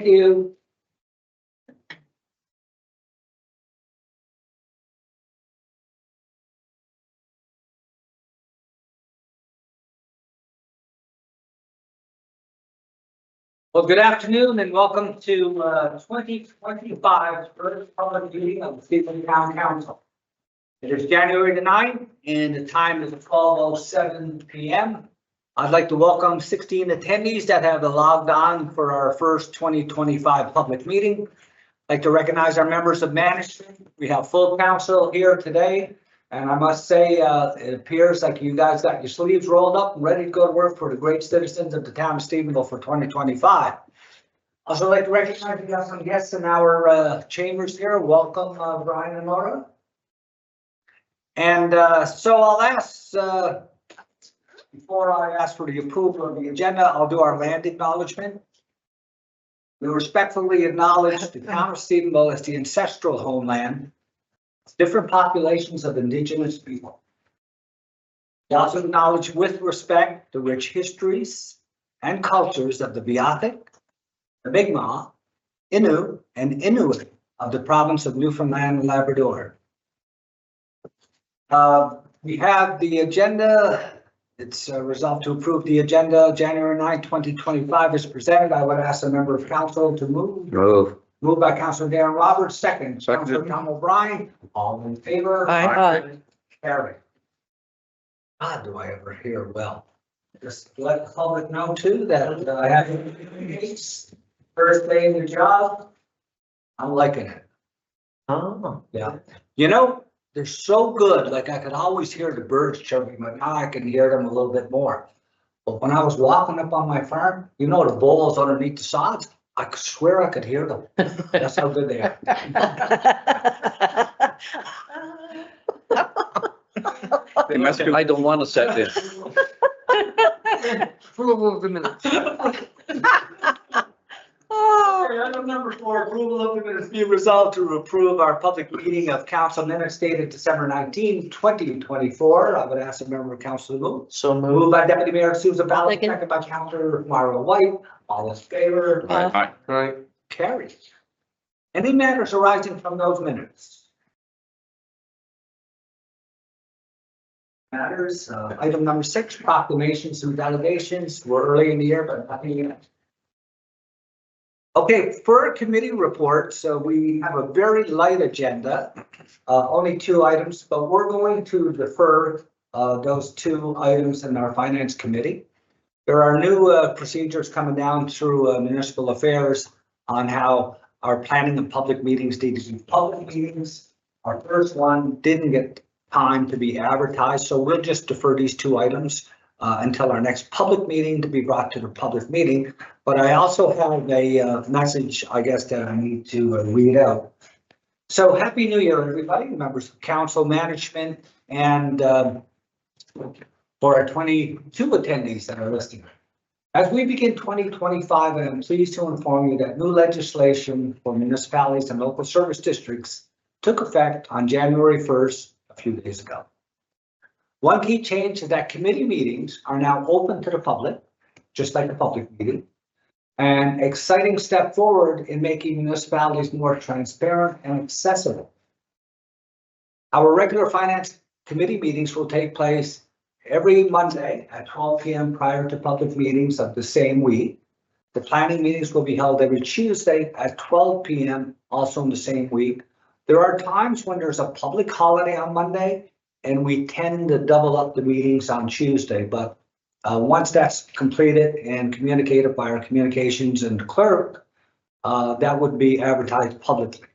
you. Well, good afternoon and welcome to 2025's first public meeting of the Cleveland Town Council. It is January the 9th and the time is 12:07 p.m. I'd like to welcome 16 attendees that have logged on for our first 2025 public meeting. I'd like to recognize our members of management. We have full council here today. And I must say, it appears like you guys got your sleeves rolled up and ready to go to work for the great citizens of the town of Stephenville for 2025. Also like to recognize we have some guests in our chambers here. Welcome, Brian and Laura. And so I'll ask, before I ask for the approval of the agenda, I'll do our land acknowledgement. We respectfully acknowledge the town of Stephenville as the ancestral homeland. Different populations of indigenous people. We also acknowledge with respect the rich histories and cultures of the Beothuk, the Mi'kmaq, Innu, and Inuit of the province of Newfoundland and Labrador. We have the agenda. It's resolved to approve the agenda January 9, 2025 is presented. I would ask a member of council to move. Moved by Councilor Darren Roberts, second. Councilor Tom O'Brien, all in favor? Aye. Carry. God, do I ever hear well? Just let the public know too that I have first day in the job. I'm liking it. Oh, Yeah. You know, they're so good. Like I could always hear the birds chirping, but now I can hear them a little bit more. But when I was walking up on my farm, you know, the bulls underneath the sods. I could swear I could hear them. That's how good they are. They must be. I don't want to set this. approval of the minutes. Item number 4, approval of the minutes. Be resolved to approve our public meeting of council minutes dated December 19, 2024. I would ask a member of council to move. So Moved moved. by Deputy Mayor Susan Ballard, Second. second by Councilor Mario White. All in favor? Aye. Right. Carried. Any matters arising from those minutes? Matters. Item number 6, proclamations and delegations. We're early in the year, but nothing yet. Okay, for committee reports, we have a very light agenda, only 2 items, but we're going to defer those 2 items in our finance committee. There are new procedures coming down through municipal affairs on how our planning and public meetings need to be public meetings. Our first one didn't get time to be advertised, so we'll just defer these 2 items until our next public meeting to be brought to the public meeting. But I also have a message, I guess, that I need to read out. So Happy New Year, everybody, members of council, management, and for our 22 attendees that are listening. As we begin 2025, I am pleased to inform you that new legislation for municipalities and local service districts took effect on January 1st, a few days ago. One key change is that committee meetings are now open to the public, just like a public meeting. An exciting step forward in making municipalities more transparent and accessible. Our regular finance committee meetings will take place every Monday at 12 p.m. prior to public meetings of the same week. The planning meetings will be held every Tuesday at 12 p.m. also in the same week. There are times when there's a public holiday on Monday and we tend to double up the meetings on Tuesday, but once that's completed and communicated by our communications and clerk, that would be advertised publicly.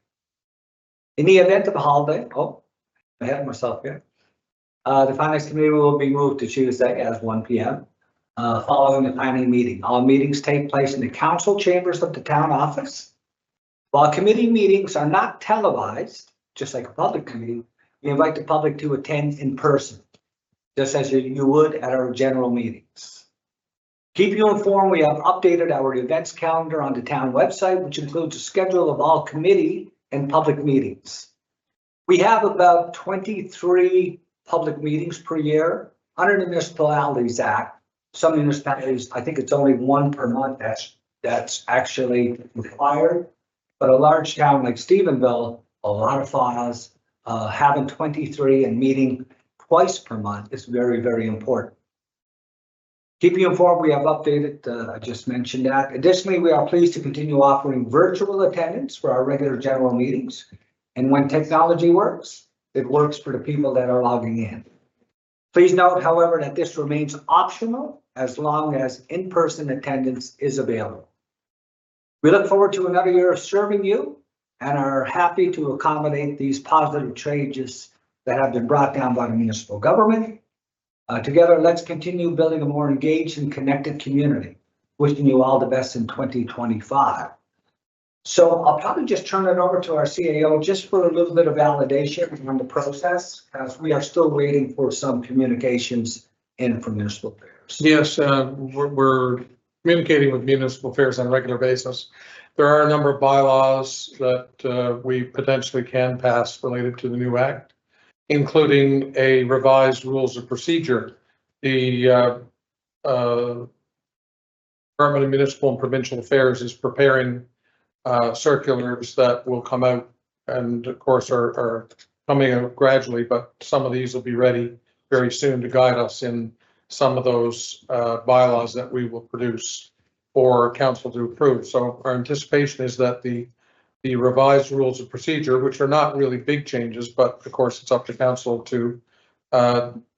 In the event of a holiday, I had myself here. The finance committee will be moved to Tuesday at 1 p.m. Following the planning meeting. All meetings take place in the council chambers of the town office. While committee meetings are not televised, just like a public meeting, we invite the public to attend in person, just as you would at our general meetings. Keep you informed, we have updated our events calendar on the town website, which includes a schedule of all committee and public meetings. We have about 23 public meetings per year under the Municipalities Act. Some municipalities, I think it's only 1 per month. That's that's actually required. But a large town like Stephenville, a lot of files, having 23 and meeting twice per month is very, very important. Keep you informed, we have updated, I just mentioned that. Additionally, we are pleased to continue offering virtual attendance for our regular general meetings. And when technology works, it works for the people that are logging in. Please note, however, that this remains optional as long as in-person attendance is available. We look forward to another year of serving you and are happy to accommodate these positive changes that have been brought down by the municipal government. Together, let's continue building a more engaged and connected community. Wishing you all the best in 2025. So I'll probably just turn it over to our CAO just for a little bit of validation on the process, as we are still waiting for some communications in from municipal affairs. Yes, we're communicating with municipal affairs on a regular basis. There are a number of bylaws that we potentially can pass related to the new act, including a revised rules of procedure. The Department of Municipal and Provincial Affairs is preparing circulars that will come out, and of course are coming out gradually, but some of these will be ready very soon to guide us in some of those bylaws that we will produce for council to approve. So our anticipation is that the revised rules of procedure, which are not really big changes, but of course it's up to council to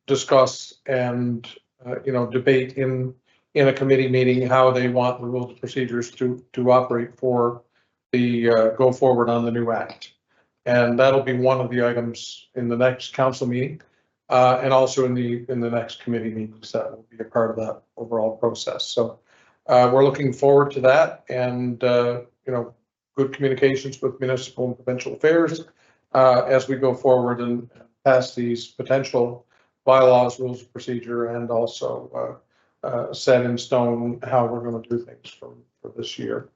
discuss and debate in a committee meeting how they want the rules of procedures to operate for the go forward on the new act. And that'll be one of the items in the next council meeting, and also in the next committee meetings that will be a part of that overall process. So we're looking forward to that, and good communications with municipal and provincial affairs as we go forward and pass these potential bylaws, rules of procedure, and also set in stone how we're going to do things for this year.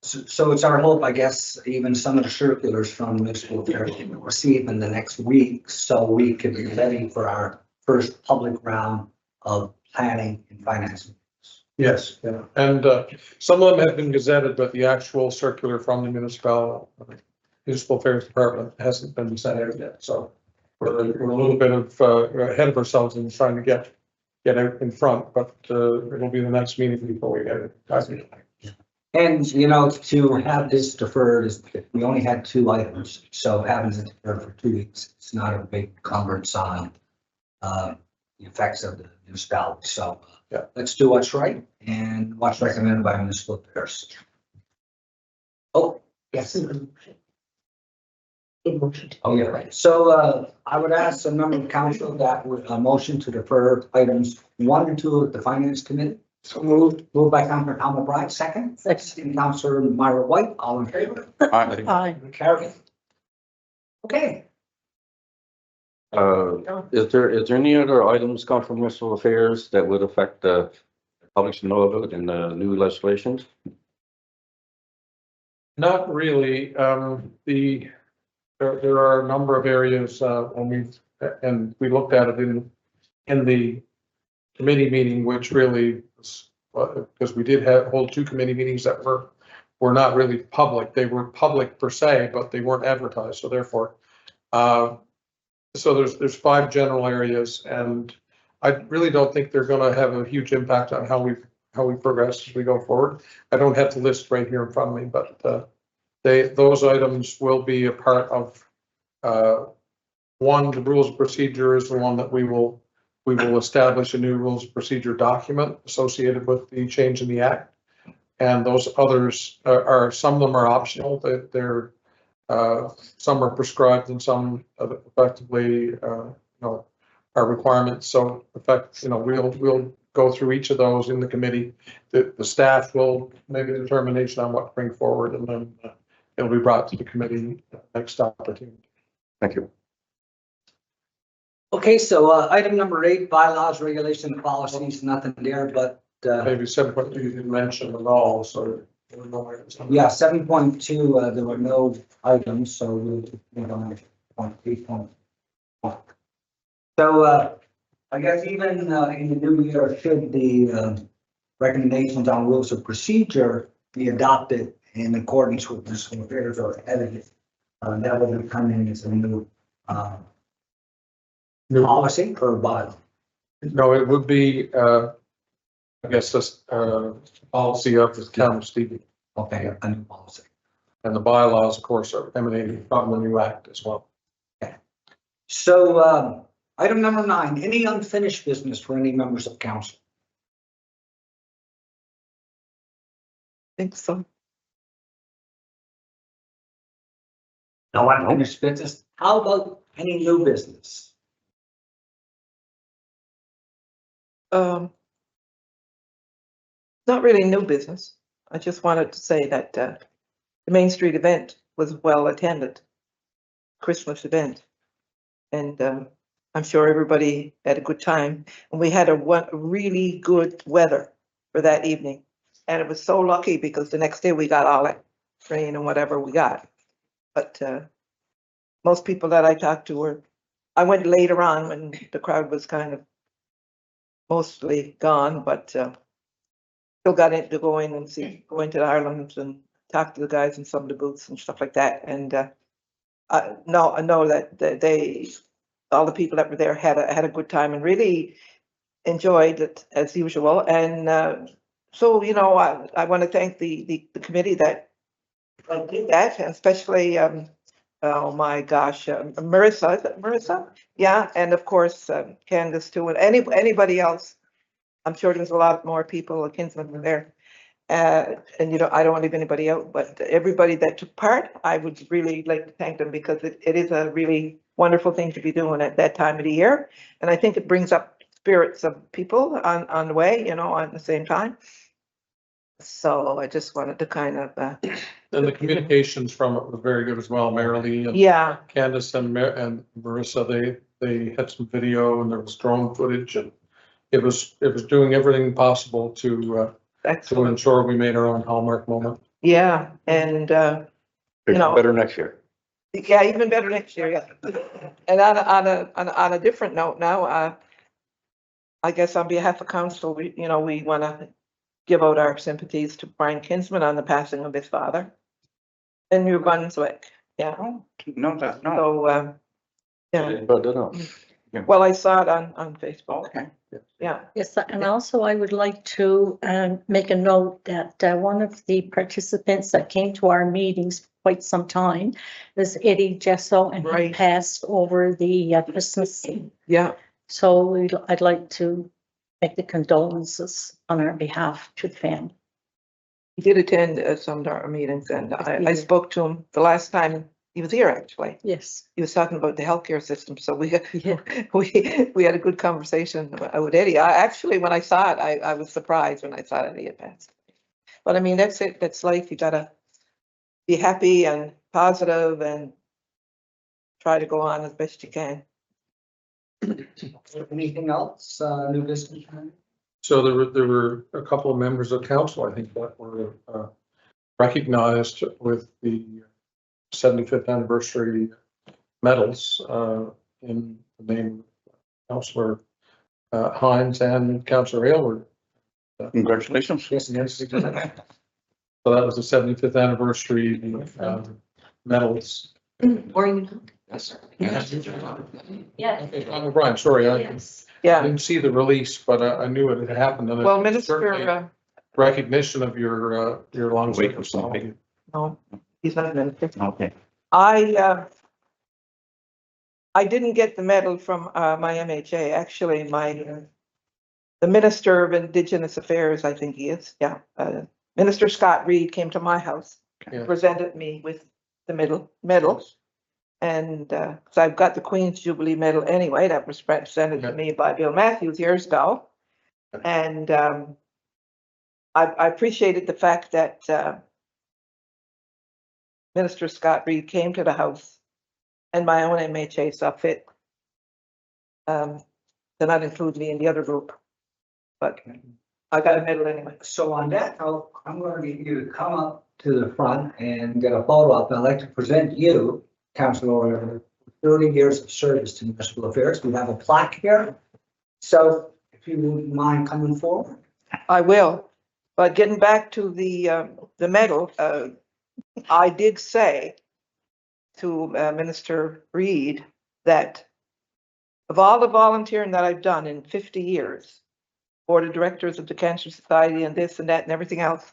So it's our hope, I guess, even some of the circulars from municipal affairs we will receive in the next week, so we can be ready for our first public round of planning and financing. Yes, yeah. And some of them have been gazetted, but the actual circular from the municipal affairs department hasn't been sent out yet. So we're a little bit ahead of ourselves in trying to get out in front, but it'll be the next meeting before we get it. And, to have this deferred is, we only had 2 items, so having it deferred for 2 weeks, it's not a big encumbrance on the effects of the municipality. So yeah, let's do what's right and what's recommended by municipal affairs. Oh, yes. Oh, yeah, right. So I would ask a member of council that would motion to defer items 1 and 2 at the finance committee. So moved by Councilor Tom McBride, second. Second, Councilor Myra White, all in favor? Aye. Carry. Okay. Is there any other items come from municipal affairs that would affect the public should know about in the new legislations? Not really. There are a number of areas and we looked at it in the committee meeting, which really was, because we did hold 2 committee meetings that were not really public. They were public per se, but they weren't advertised. So therefore, so there's 5 general areas, and I really don't think they're going to have a huge impact on how we progress as we go forward. I don't have the list right here in front of me, but those items will be a part of one. The rules of procedure is the one that we will establish a new rules of procedure document associated with the change in the act. And those others are some of them are optional. They're some are prescribed and some effectively are requirements. So we'll go through each of those in the committee. The staff will make a determination on what to bring forward, and then it'll be brought to the committee next opportunity. Thank you. Okay, so item number 8, bylaws, regulation, and policies, nothing there, but Maybe 7.2 you didn't mention at all, so there were no items. yeah, 7.2, there were no items, so we're on 8.1. So I guess even in the new year, should the recommendations on rules of procedure be adopted in accordance with municipal affairs or edited. That will come in as a new policy or bylaw. No, it would be, I guess, this, policy of the town of Stevie. Okay, a new policy. And the bylaws, of course, are emanating from the new act as well. So item number 9, any unfinished business for any members of council? Think so. No unfinished business. How about any new business? Not really new business. I just wanted to say that the Main Street event was well attended, Christmas event. And I'm sure everybody had a good time. And we had a really good weather for that evening. And it was so lucky because the next day we got all that rain and whatever we got. But most people that I talked to were, I went later on when the crowd was kind of mostly gone, but still got in to go in and see, go into Ireland and talk to the guys in some of the booths and stuff like that. And I know that they, all the people that were there had a good time and really enjoyed it as usual. And so, you know, I want to thank the committee that did that, and especially, oh my gosh, Marissa, is it Marissa? Yeah, and of course, Candace too, and anybody else. I'm sure there's a lot more people, kinsmen were there. And you know, I don't want to leave anybody out, but everybody that took part, I would really like to thank them because it is a really wonderful thing to be doing at that time of the year. And I think it brings up spirits of people on the way, you know, at the same time. So I just wanted to kind of. And the communications from it were very good as well. Marilee and Yeah, Candace and Marissa, they had some video and there was drone footage, and it was doing everything possible to excellent. ensure we made our own hallmark moment. Yeah, and you know, Better next year. yeah, even better next year. Yeah. And on a different note now, I guess on behalf of council, we want to give out our sympathies to Brian Kinsman on the passing of his father in New Brunswick. Yeah. No, no. So yeah. But no. Well, I saw it on Facebook. Okay. Yeah. Yes, and also I would like to make a note that one of the participants that came to our meetings for quite some time is Eddie Jesso, and he Right. passed over the Christmas. Yeah. So I'd like to make the condolences on our behalf to the family. He did attend some of our meetings, and I spoke to him the last time he was here, actually. Yes. He was talking about the healthcare system, so we Yeah. we had a good conversation with Eddie. I actually, when I saw it, I was surprised when I saw that he had passed. But I mean, that's it. That's life. You gotta be happy and positive and try to go on as best you can. Anything else, new business? So there were a couple of members of council, I think, that were recognized with the 75th anniversary medals in the name of Councillor Hines and Councillor Aylward. Congratulations. Yes, yes. So that was the 75th anniversary medals. Were you? Yes. Yeah. Brian, sorry, I Yes. Yeah. didn't see the release, but I knew it had happened. And Well, it's certainly Minister, recognition of your long Wait for service. something. no, he's not a minister. Okay. I didn't get the medal from my MHA. Actually, the Minister of Indigenous Affairs, I think he is. Yeah, Minister Scott Reed came to my house, Yeah. presented me with the medal, and so I've got the Queen's Jubilee medal anyway. That was presented to me by Bill Matthews years ago, and I appreciated the fact that Minister Scott Reed came to the house, and my own MHA saw fit to not include me in the other group, but I got a medal anyway. So on that note, I'm going to get you to come up to the front and get a photo up. I'd like to present you, Councilor, 30 years of service to municipal affairs. We have a plaque here. So if you wouldn't mind coming forward. I will. But getting back to the medal, I did say to Minister Reid that of all the volunteering that I've done in 50 years, board of directors of the Cancer Society and this and that and everything else,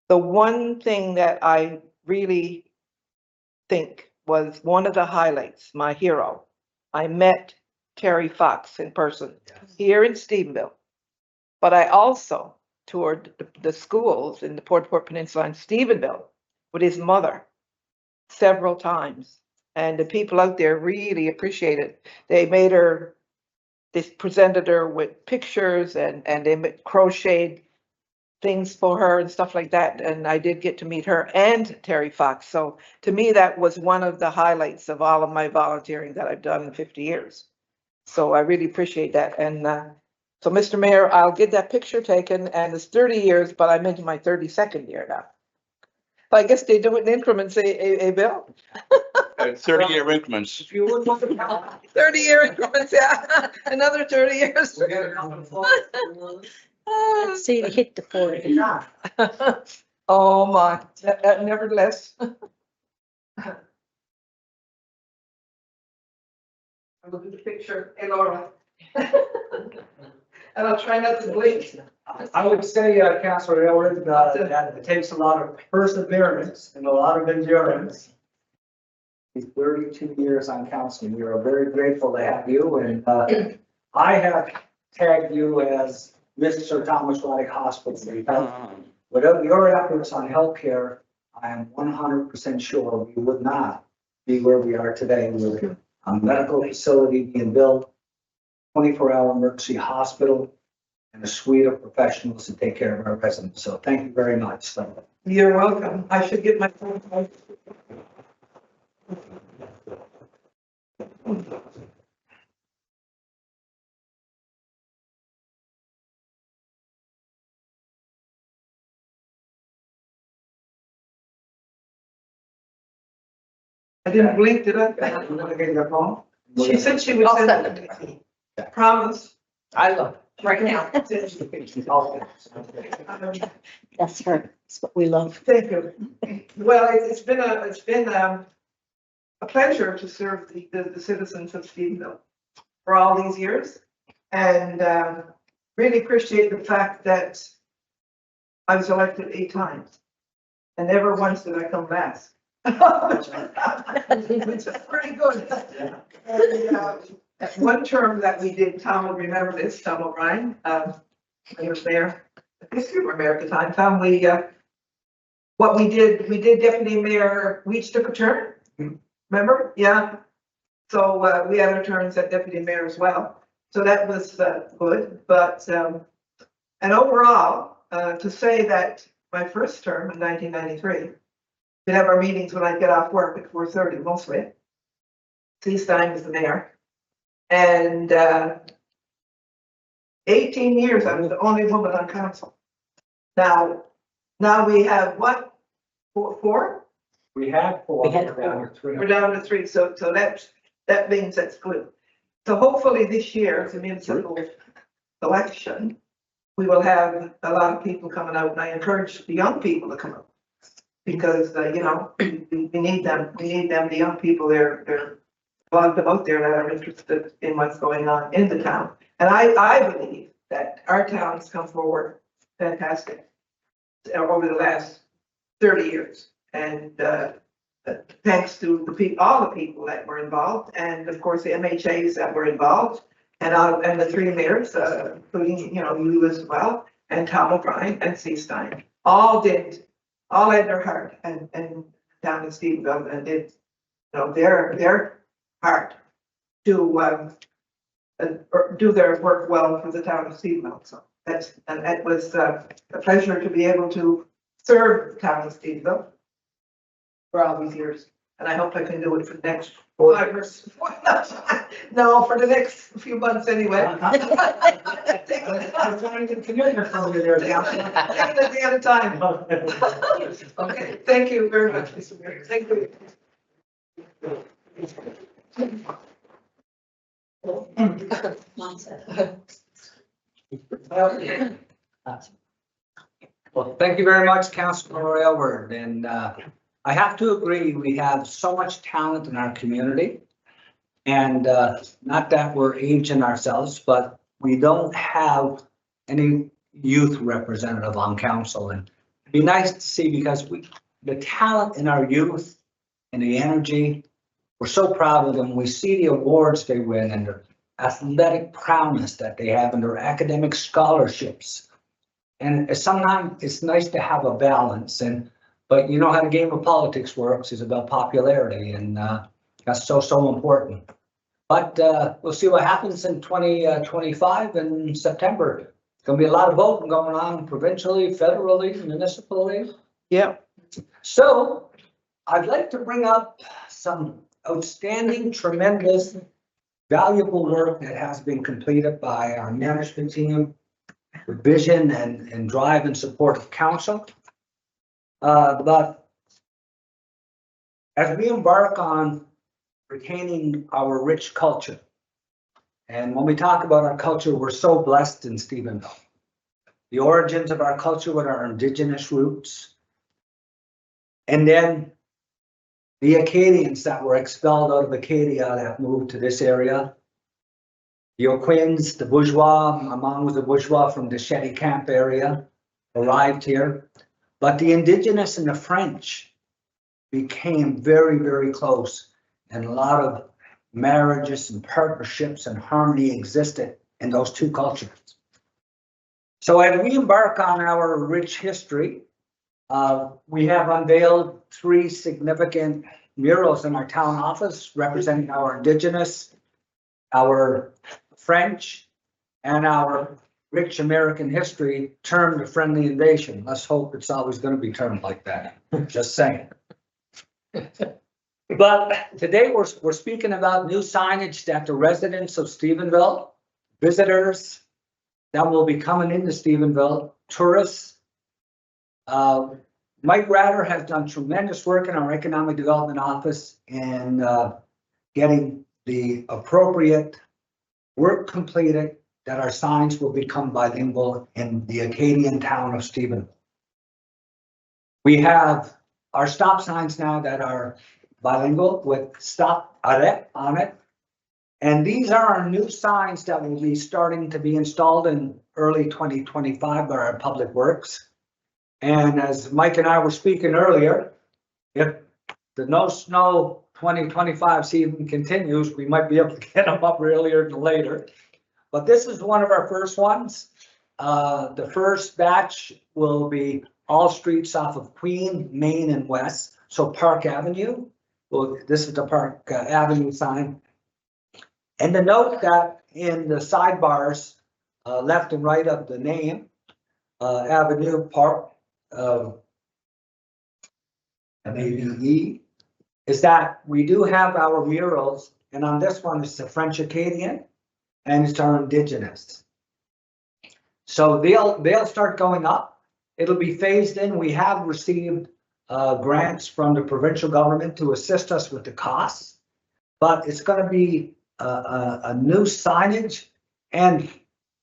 the one thing that I really think was one of the highlights, my hero, I met Terry Fox in person here in Stephenville. But I also toured the schools in the Port Peninsula and Stephenville with his mother several times. And the people out there really appreciate it. They presented her with pictures and they crocheted things for her and stuff like that. And I did get to meet her and Terry Fox. So to me, that was one of the highlights of all of my volunteering that I've done in 50 years. So I really appreciate that. And so, Mr. Mayor, I'll get that picture taken, and it's 30 years, but I'm into my 32nd year now. I guess they do it in increments, Bill? 30-year increments. If you would want to help. 30-year increments, yeah. Another 30 years. We'll get it on the floor. Let's see, it hit the 40. Yeah. Oh, my. Nevertheless. I will do the picture, hey, Laura. And I'll try not to blink. I would say, Councilor Elwood, that it takes a lot of perseverance and a lot of endurance. These 32 years on council, we are very grateful to have you, and I have tagged you as Mr. Thomas Roddick Hospital. Without your efforts on healthcare, I am 100% sure we would not be where we are today with a medical facility being built, 24-hour emergency hospital, and a suite of professionals to take care of our residents. So thank you very much. You're welcome. I should get my phone. I didn't blink, did I? You want to get your phone? She said she would send it to me. Promise. I love it. Right now. That's her. That's what we love. Thank you. Well, it's been a pleasure to serve the citizens of Stephenville for all these years, and really appreciate the fact that I was elected 8 times, and never once did I come last. Which is pretty good. And, at one term that we did, Tom will remember this, Tom O'Brien, he was mayor, I guess you were mayor at the time, Tom, what we did deputy mayor, we each took a turn, remember? Yeah. So we had our turns at deputy mayor as well. So that was good, but, and overall, to say that my first term in 1993, we'd have our meetings when I get off work at 4:30 mostly. Stein was the mayor. And 18 years, I was the only woman on council. Now we have what? Four? We had 4. We had 3. We're down to 3. So that means that's good. So hopefully this year, the municipal election, we will have a lot of people coming out, and I encourage the young people to come out. Because, you know, we need them. We need them, the young people. They're a lot of them out there that are interested in what's going on in the town. And I believe that our town has come forward fantastic over the last 30 years. And thanks to all the people that were involved, and of course the MHAs that were involved, and the 3 mayors, including, you know, you as well, and Tom O'Brien and C. Stein, all had their heart and down in Stephenville, and did, you know, their part to do their work well for the town of Stephenville. So it was a pleasure to be able to serve the town of Stephenville for all these years, and I hope I can do it for the next 5 years. No, for the next few months anyway. Taking a day at a time. Okay, thank you very much, Mr. Mayor. Thank you. Well, thank you very much, Councilor Aylward, and I have to agree, we have so much talent in our community. And not that we're aging ourselves, but we don't have any youth representative on council, and it'd be nice to see because the talent in our youth and the energy, we're so proud of them. We see the awards they win and the athletic prowess that they have and their academic scholarships. And sometimes it's nice to have a balance, but you know how the game of politics works is about popularity, and that's so important. But we'll see what happens in 2025 in September. It's gonna be a lot of voting going on provincially, federally, municipally. Yeah. So I'd like to bring up some outstanding, tremendous, valuable work that has been completed by our management team, with vision and drive and support of council. But as we embark on retaining our rich culture, and when we talk about our culture, we're so blessed in Stephenville. The origins of our culture with our indigenous roots, and then the Acadians that were expelled out of Acadia that moved to this area. The O'Quinn's, the bourgeois, my mom was a bourgeois from the Shetty Camp area, arrived here. But the indigenous and the French became very close, and a lot of marriages and partnerships and harmony existed in those two cultures. So as we embark on our rich history, we have unveiled 3 significant murals in our town office representing our indigenous, our French, and our rich American history, termed a friendly invasion. Let's hope it's always going to be termed like that. Just saying. But today we're speaking about new signage that the residents of Stephenville, visitors that will be coming into Stephenville, tourists. Mike Ratter has done tremendous work in our economic development office in getting the appropriate work completed that our signs will become bilingual in the Acadian town of Stephenville. We have our stop signs now that are bilingual with stop arrêt on it. And these are our new signs that will be starting to be installed in early 2025 by our Public Works. And as Mike and I were speaking earlier, if the no snow 2025 season continues, we might be able to get them up earlier than later. But this is one of our first ones. The first batch will be all streets off of Queen, Main, and West. So Park Avenue. Well, this is the Park Avenue sign. And the note that in the sidebars, left and right of the name, Avenue, Park, MAVE, is that we do have our murals, and on this one it's the French Acadian and it's our indigenous. So they'll start going up. It'll be phased in. We have received grants from the provincial government to assist us with the costs, but it's going to be a new signage. And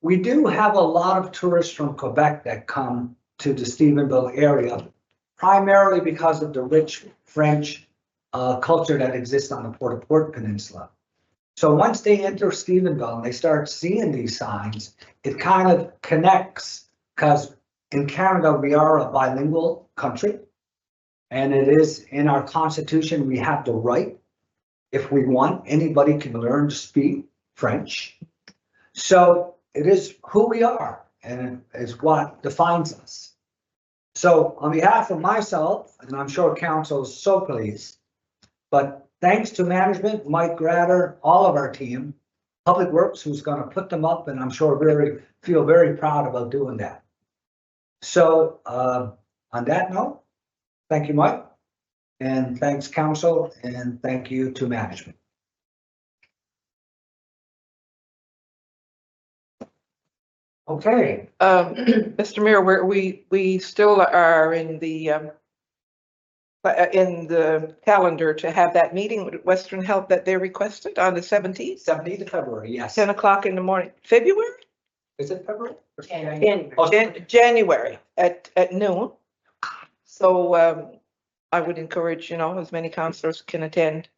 we do have a lot of tourists from Quebec that come to the Stephenville area, primarily because of the rich French culture that exists on the Port-au-Port Peninsula. So once they enter Stephenville and they start seeing these signs, it kind of connects, because in Canada, we are a bilingual country, and it is in our constitution, we have the right, if we want, anybody can learn to speak French. So it is who we are, and it is what defines us. So on behalf of myself, and I'm sure council is so pleased, but thanks to management, Mike Gratter, all of our team, Public Works, who's going to put them up, and I'm sure feel very proud about doing that. So on that note, thank you, Mike, and thanks council, and thank you to management. Okay. Mr. Mayor, we still are in the calendar to have that meeting with Western Health that they requested on the 17th. 17th of February, yes. 10 o'clock in the morning, February? Is it February? In January at noon. So I would encourage, as many counselors can attend,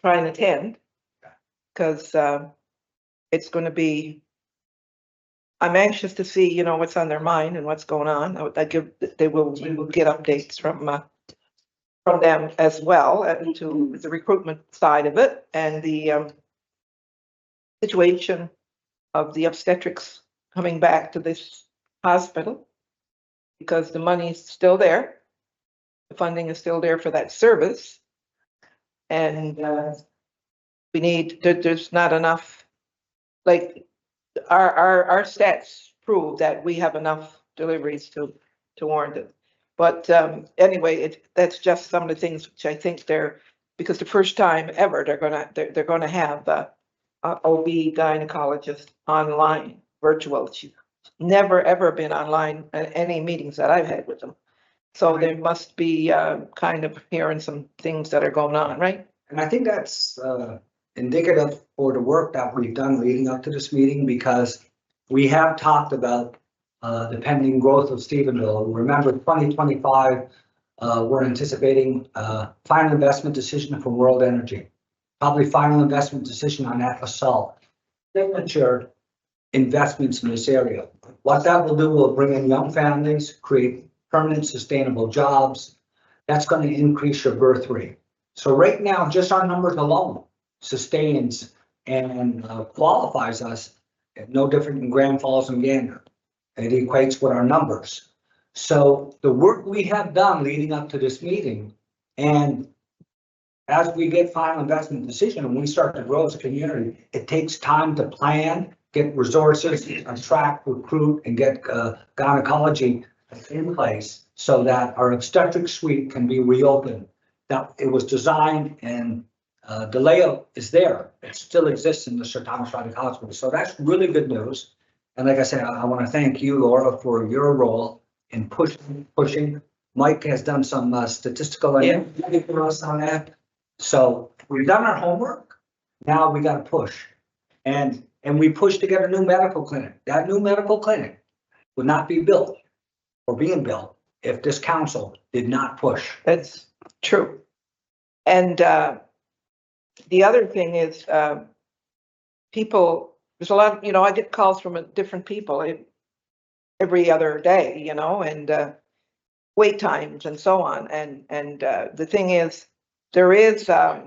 try and attend. Because it's going to be, I'm anxious to see, what's on their mind and what's going on. We will get updates from them as well, and to the recruitment side of it and the situation of the obstetrics coming back to this hospital, because the money is still there. The funding is still there for that service. And there's not enough, like our stats prove that we have enough deliveries to warrant it. But anyway, that's just some of the things which I think because the first time ever they're gonna have a OB gynecologist online, virtual. She's never ever been online at any meetings that I've had with them. So there must be kind of hearing some things that are going on, right? And I think that's indicative for the work that we've done leading up to this meeting, because we have talked about the pending growth of Stephenville. Remember, 2025, we're anticipating final investment decision from World Energy, probably final investment decision on Atlas Salt, signature investments in this area. What that will do will bring in young families, create permanent sustainable jobs. That's going to increase your birth rate. So right now, just our numbers alone sustains and qualifies us no different than Grand Falls and Gander. It equates with our numbers. So the work we have done leading up to this meeting, and as we get final investment decision and we start to grow as a community, it takes time to plan, get resources, attract, recruit, and get gynecology in place so that our obstetric suite can be reopened. Now, it was designed and the layout is there. It still exists in the Sir Thomas Roddick Hospital. So that's really good news. And like I said, I want to thank you, Laura, for your role in pushing. Mike has done some statistical analysis for us on that. So we've done our homework. Now we got to push. And we pushed to get a new medical clinic. That new medical clinic would not be built or being built if this council did not push. That's true. And the other thing is people, there's a lot, I get calls from different people every other day, and wait times and so on. And the thing is, there is a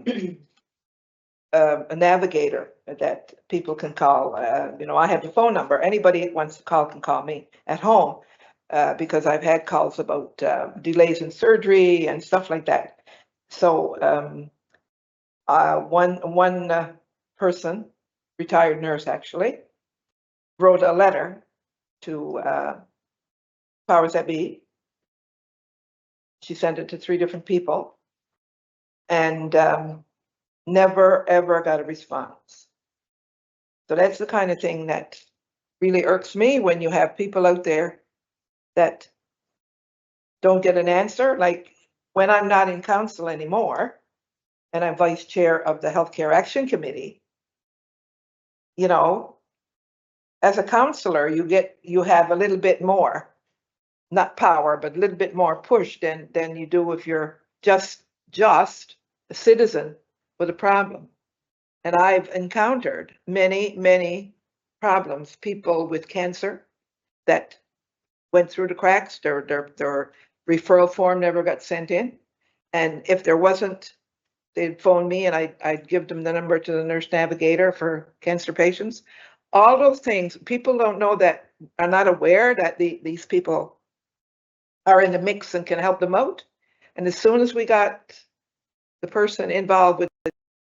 navigator that people can call. I have the phone number. Anybody that wants to call can call me at home, because I've had calls about delays in surgery and stuff like that. So one person, retired nurse actually, wrote a letter to powers that be. She sent it to 3 different people, and never ever got a response. So that's the kind of thing that really irks me, when you have people out there that don't get an answer. Like when I'm not in council anymore and I'm vice chair of the Healthcare Action Committee, as a councillor, you have a little bit more, not power, but a little bit more push than you do if you're just a citizen with a problem. And I've encountered many problems, people with cancer that went through the cracks, their referral form never got sent in. And if there wasn't, they'd phone me and I'd give them the number to the nurse navigator for cancer patients. All those things, people don't know, that are not aware that these people are in the mix and can help them out. And as soon as we got the person involved with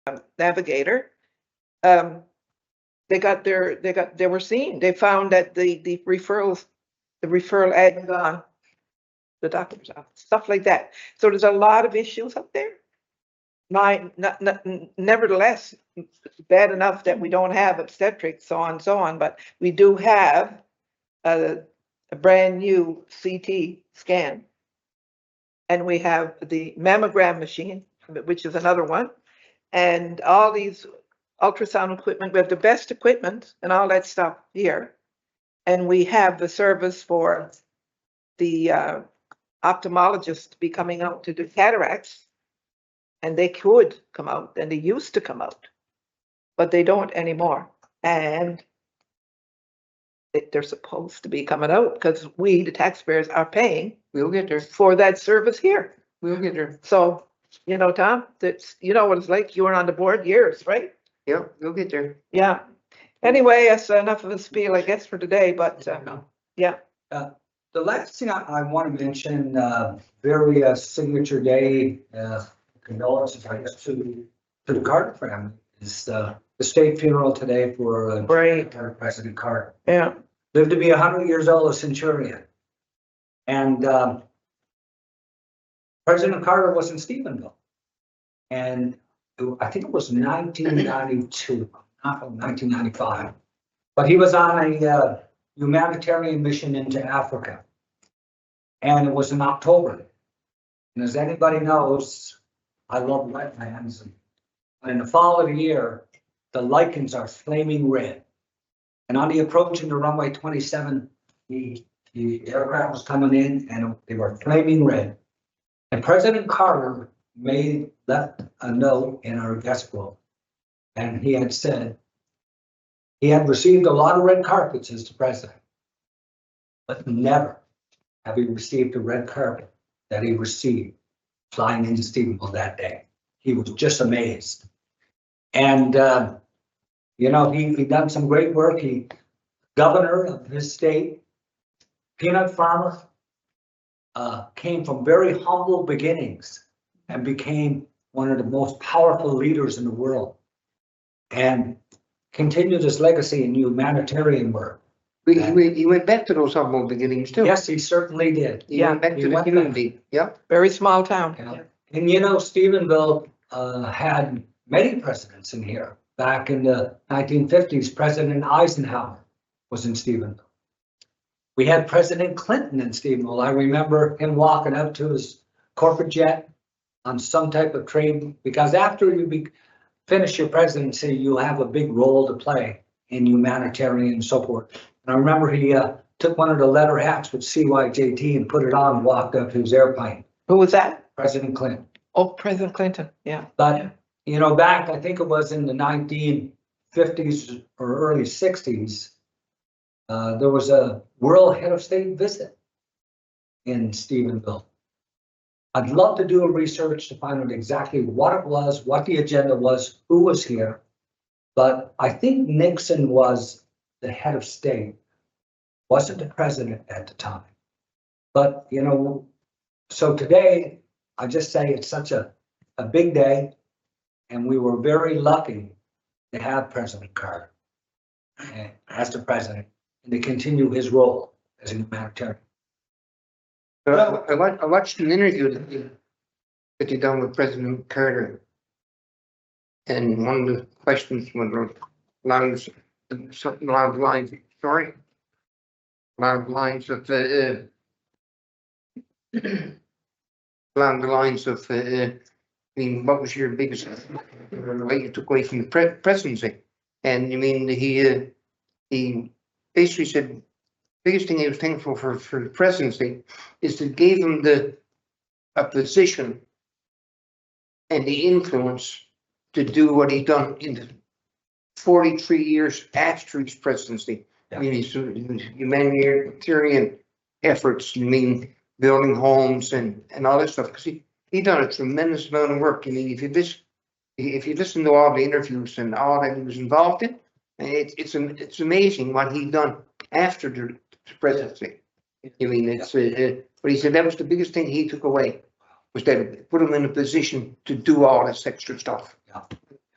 the navigator, they were seen. They found that the referral hadn't gone to the doctor's office, stuff like that. So there's a lot of issues up there. Nevertheless, bad enough that we don't have obstetrics, so on and so on, but we do have a brand new CT scan, and we have the mammogram machine, which is another one, and all these ultrasound equipment. We have the best equipment and all that stuff here, and we have the service for the ophthalmologist to be coming out to do cataracts. And they could come out, and they used to come out, but they don't anymore. And they're supposed to be coming out because we, the taxpayers, are paying We'll get there. for that service here. We'll get there. So, Tom, that's, what it's like. You were on the board years, right? Yep, we'll get there. Yeah. Anyway, that's enough of a spiel, I guess, for today, but, yeah. The last thing I want to mention, very signature day, condolences, I guess, to the Carter family, is the state funeral today for Right. President Carter. Yeah. Lived to be 100 years old, a centurion. And President Carter was in Stephenville. And I think it was 1992, not 1995. But he was on a humanitarian mission into Africa. And it was in October. And as anybody knows, I love wetlands. And in the fall of the year, the lichens are flaming red. And on the approach into runway 27, the aircraft was coming in and they were flaming red. And President Carter left a note in our guest book. And he had said, he had received a lot of red carpets as the president, but never have he received a red carpet that he received flying into Stephenville that day. He was just amazed. And, he done some great work. He, governor of his state, peanut farmer, came from very humble beginnings and became one of the most powerful leaders in the world and continued his legacy in humanitarian work. He went back to those humble beginnings too. Yes, he certainly did. He went back he to the went back. community. Yep. Very small town. Yeah. And Stephenville had many presidents in here. Back in the 1950s, President Eisenhower was in Stephenville. We had President Clinton in Stephenville. I remember him walking up to his corporate jet on some type of trade, because after you finish your presidency, you have a big role to play in humanitarian and so forth. And I remember he took one of the leather hats with CYJT and put it on and walked up to his airplane. Who was that? President Clinton. Oh, President Clinton. Yeah. But, back, I think it was in the 1950s or early 60s, there was a world head of state visit in Stephenville. I'd love to do a research to find out exactly what it was, what the agenda was, who was here. But I think Nixon was the head of state, wasn't the president at the time. But, so today, I just say it's such a big day, and we were very lucky to have President Carter as the president and to continue his role as a humanitarian. I watched an interview that you done with President Carter. And one of the questions was along the lines, sorry, along the lines of along the lines of what was your biggest what you took away from the presidency? And he basically said biggest thing he was thankful for the presidency is it gave him a position and the influence to do what he done in the 43 years after his presidency. Yeah. His humanitarian efforts, building homes and all that stuff, because he done a tremendous amount of work. If you listen to all the interviews and all that he was involved in, it's amazing what he done after the presidency. But he said that was the biggest thing he took away, was that it put him in a position to do all this extra stuff. Yeah.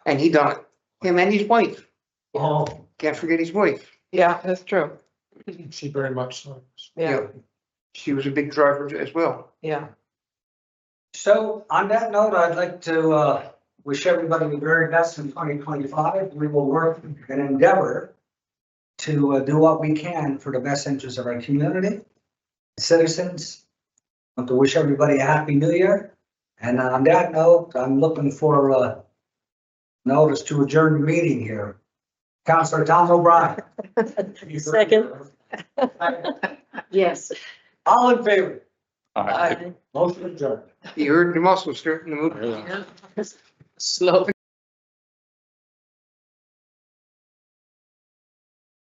And he done it. Him and his wife. Oh, Can't forget his wife. Yeah, that's true. She very much so. Yeah. She was a big driver as well. Yeah. so on that note, I'd like to wish everybody the very best in 2025. We will work and endeavor to do what we can for the best interest of our community, citizens. I want to wish everybody a happy new year. And on that note, I'm looking for a notice to adjourn the meeting here. Councilor Tom O'Brien. Second. Yes. All in favor? Aye. Motion adjourned. You heard the muscle starting to move. Slow.